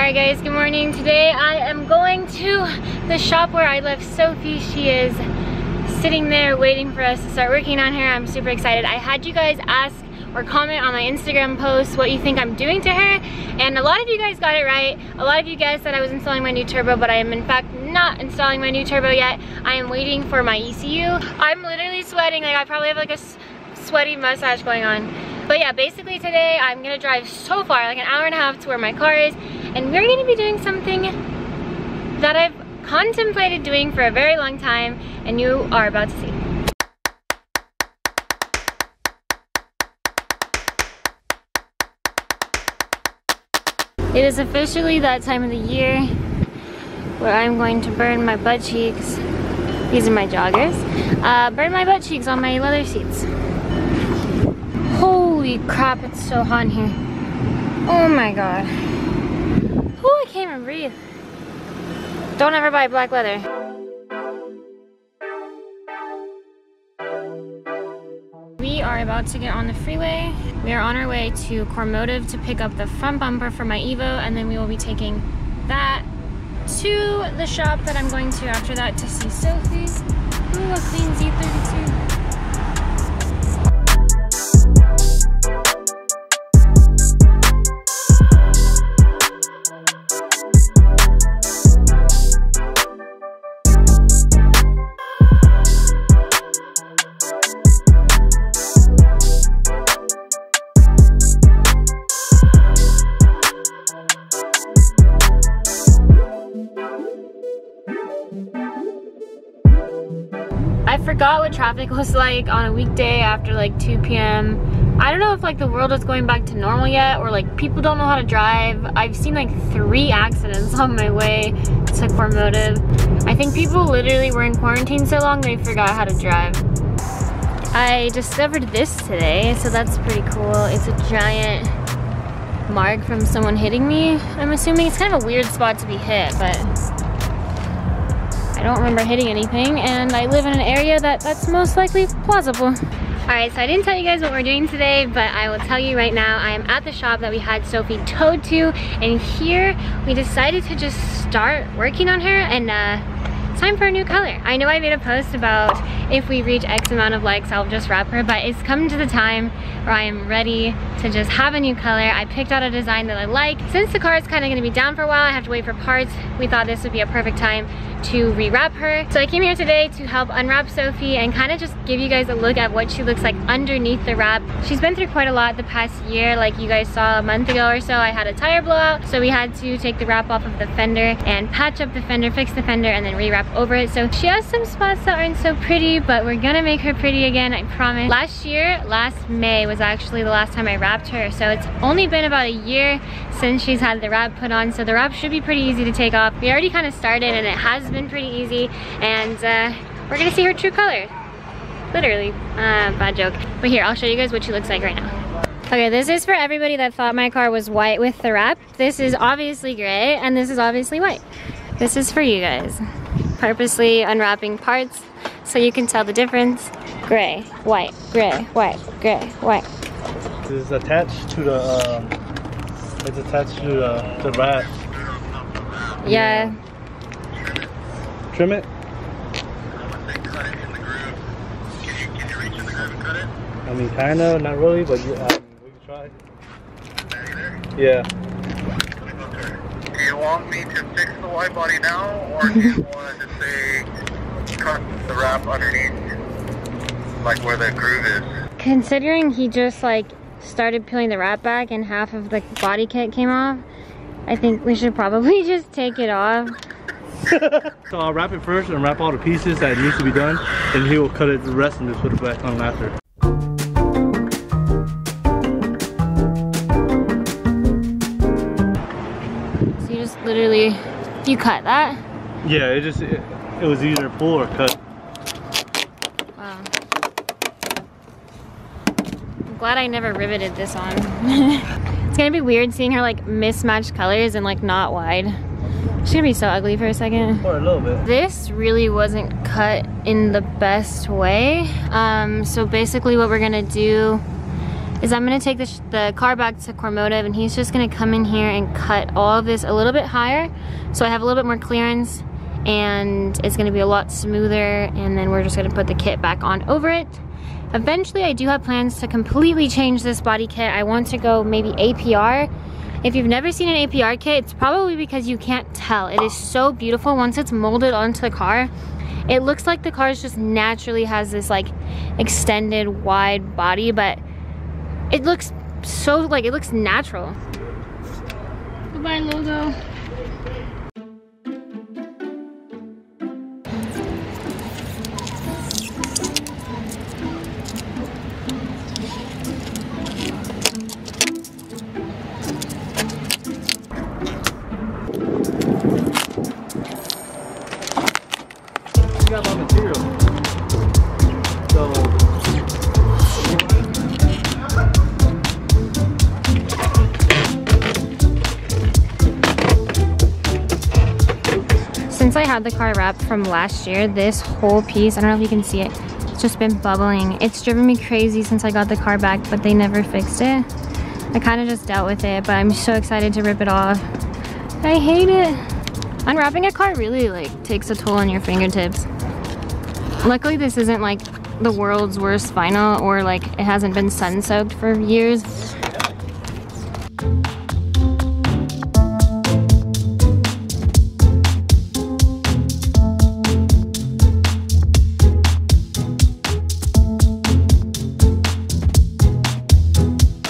Alright guys, good morning. Today I am going to the shop where I left Sophie. She is sitting there waiting for us to start working on her. I'm super excited. I had you guys ask or comment on my Instagram post what you think I'm doing to her, and a lot of you guys got it right. A lot of you guys said I was installing my new turbo, but I am in fact not installing my new turbo yet. I am waiting for my ECU. I'm literally sweating. Like, I probably have like a sweaty mustache going on. But yeah, basically today I'm gonna drive so far, like an hour and a half to where my car is, and we're gonna be doing something that I've contemplated doing for a very long time, and you are about to see. It is officially that time of the year where I'm going to burn my butt cheeks. These are my joggers. Burn my butt cheeks on my leather seats. Holy crap, it's so hot in here. Oh my god. Oh, I can't even breathe. Don't ever buy black leather. We are about to get on the freeway. We are on our way to Cormotive to pick up the front bumper for my Evo, and then we will be taking that to the shop that I'm going to after that to see Sophie. Ooh, a clean Z32. I forgot what traffic was like on a weekday after like 2 p.m. I don't know if like the world is going back to normal yet, or like people don't know how to drive. I've seen like 3 accidents on my way to Cormotive. I think people literally were in quarantine so long they forgot how to drive. I discovered this today, so that's pretty cool. It's a giant mark from someone hitting me. I'm assuming it's kind of a weird spot to be hit, but I don't remember hitting anything, and I live in an area that's most likely plausible. Alright, so I didn't tell you guys what we're doing today, but I will tell you right now. I am at the shop that we had Sophie towed to, and here we decided to just start working on her, and it's time for a new color. I know I made a post about if we reach X amount of likes, I'll just wrap her, but it's come to the time where I am ready to just have a new color. I picked out a design that I like. Since the car is kind of going to be down for a while, I have to wait for parts. We thought this would be a perfect time to rewrap her. So I came here today to help unwrap Sophie and kind of just give you guys a look at what she looks like underneath the wrap. She's been through quite a lot the past year. Like you guys saw a month ago or so, I had a tire blowout, so we had to take the wrap off of the fender and patch up the fender, fix the fender, and then rewrap over it. So she has some spots that aren't so pretty, but we're gonna make her pretty again, I promise. Last May was actually the last time I wrapped her, so it's only been about a year since she's had the wrap put on, so the wrap should be pretty easy to take off. We already kind of started, and it has been pretty easy, and we're gonna see her true color. Literally, bad joke. But here, I'll show you guys what she looks like right now. Okay, this is for everybody that thought my car was white with the wrap. This is obviously gray, and this is obviously white. This is for you guys. Purposely unwrapping parts so you can tell the difference. Gray, white, gray, white, gray, white. This is attached to the, it's attached to the wrap. Yeah. Trim it? I mean, kind of, not really, but we can try. Yeah. Do you want me to fix the wide body now, or do you want to just say cut the wrap underneath, like where the groove is? Considering he just like started peeling the wrap back and half of the body kit came off, I think we should probably just take it off. So I'll wrap it first and wrap all the pieces that needs to be done, and he will cut it the rest and just put it back on after. So you just literally, you cut that? Yeah, it was either pull or cut. Wow. I'm glad I never riveted this on. It's gonna be weird seeing her like mismatched colors and like not wide. She's gonna be so ugly for a second. Or a little bit. This really wasn't cut in the best way. So basically what we're gonna do is I'm gonna take the car back to Cormotive, and he's just gonna come in here and cut all of this a little bit higher so I have a little bit more clearance, and it's gonna be a lot smoother, and then we're just gonna put the kit back on over it. Eventually I do have plans to completely change this body kit. I want to go maybe APR. If you've never seen an APR kit, it's probably because you can't tell. It is so beautiful once it's molded onto the car. It looks like the car just naturally has this like extended wide body, but it looks so like, it looks natural. Goodbye logo. Got a lot of material. So since I had the car wrapped from last year, this whole piece, I don't know if you can see it, it's just been bubbling. It's driven me crazy since I got the car back, but they never fixed it. I kind of just dealt with it, but I'm so excited to rip it off. I hate it. Unwrapping a car really like takes a toll on your fingertips. Luckily this isn't like the world's worst vinyl, or like it hasn't been sun soaked for years.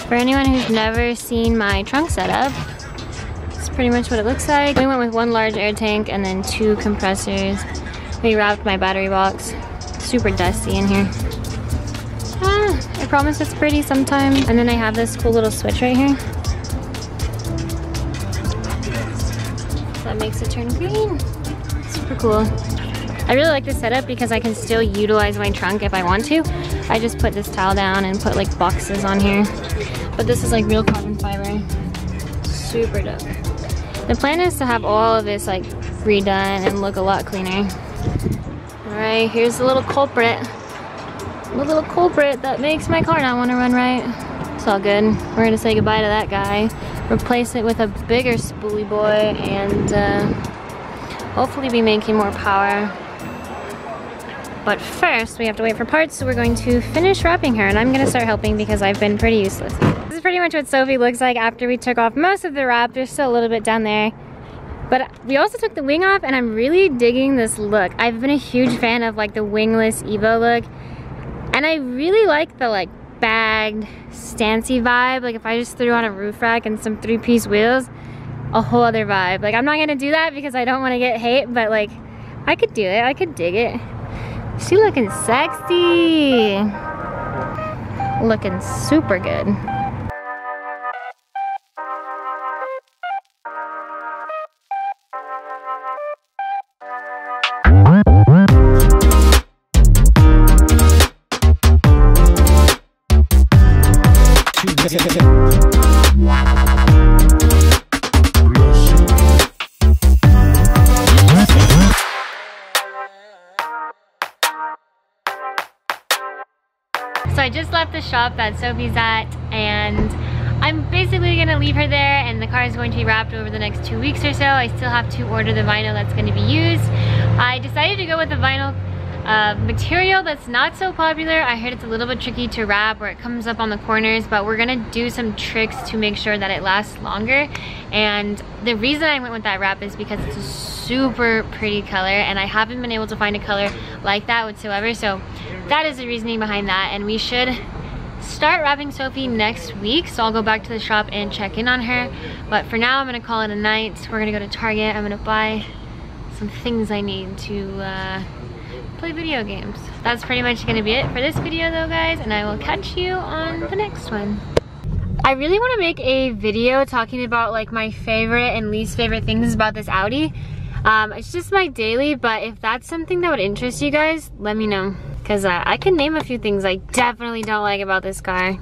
For anyone who's never seen my trunk setup, it's pretty much what it looks like. We went with one large air tank and then 2 compressors. We wrapped my battery box. Super dusty in here. I promise it's pretty sometime. And then I have this cool little switch right here. That makes it turn green. Super cool. I really like this setup because I can still utilize my trunk if I want to. I just put this towel down and put like boxes on here. But this is like real carbon fiber. Super dope. The plan is to have all of this like redone and look a lot cleaner. Alright, here's the little culprit. The little culprit that makes my car not want to run right. It's all good. We're gonna say goodbye to that guy. Replace it with a bigger spoolie boy, and hopefully be making more power. But first, we have to wait for parts, so we're going to finish wrapping her, and I'm gonna start helping because I've been pretty useless. This is pretty much what Sophie looks like after we took off most of the wrap. There's still a little bit down there. But we also took the wing off, and I'm really digging this look. I've been a huge fan of like the wingless Evo look, and I really like the like bagged, stancy vibe. Like if I just threw on a roof rack and some 3-piece wheels, a whole other vibe. Like I'm not gonna do that because I don't want to get hate, but like I could do it. I could dig it. She looking sexy. Looking super good. So I just left the shop that Sophie's at, and I'm basically gonna leave her there, and the car is going to be wrapped over the next 2 weeks or so. I still have to order the vinyl that's going to be used. I decided to go with a vinyl material that's not so popular. I heard it's a little bit tricky to wrap, or it comes up on the corners, but we're gonna do some tricks to make sure that it lasts longer. And the reason I went with that wrap is because it's a super pretty color, and I haven't been able to find a color like that whatsoever. So that is the reasoning behind that, and we should start wrapping Sophie next week. So I'll go back to the shop and check in on her. But for now, I'm gonna call it a night. We're gonna go to Target. I'm gonna buy some things I need to play video games. That's pretty much gonna be it for this video though, guys, and I will catch you on the next one. I really want to make a video talking about like my favorite and least favorite things about this Audi. It's just my daily, but if that's something that would interest you guys, let me know, because I can name a few things I definitely don't like about this car.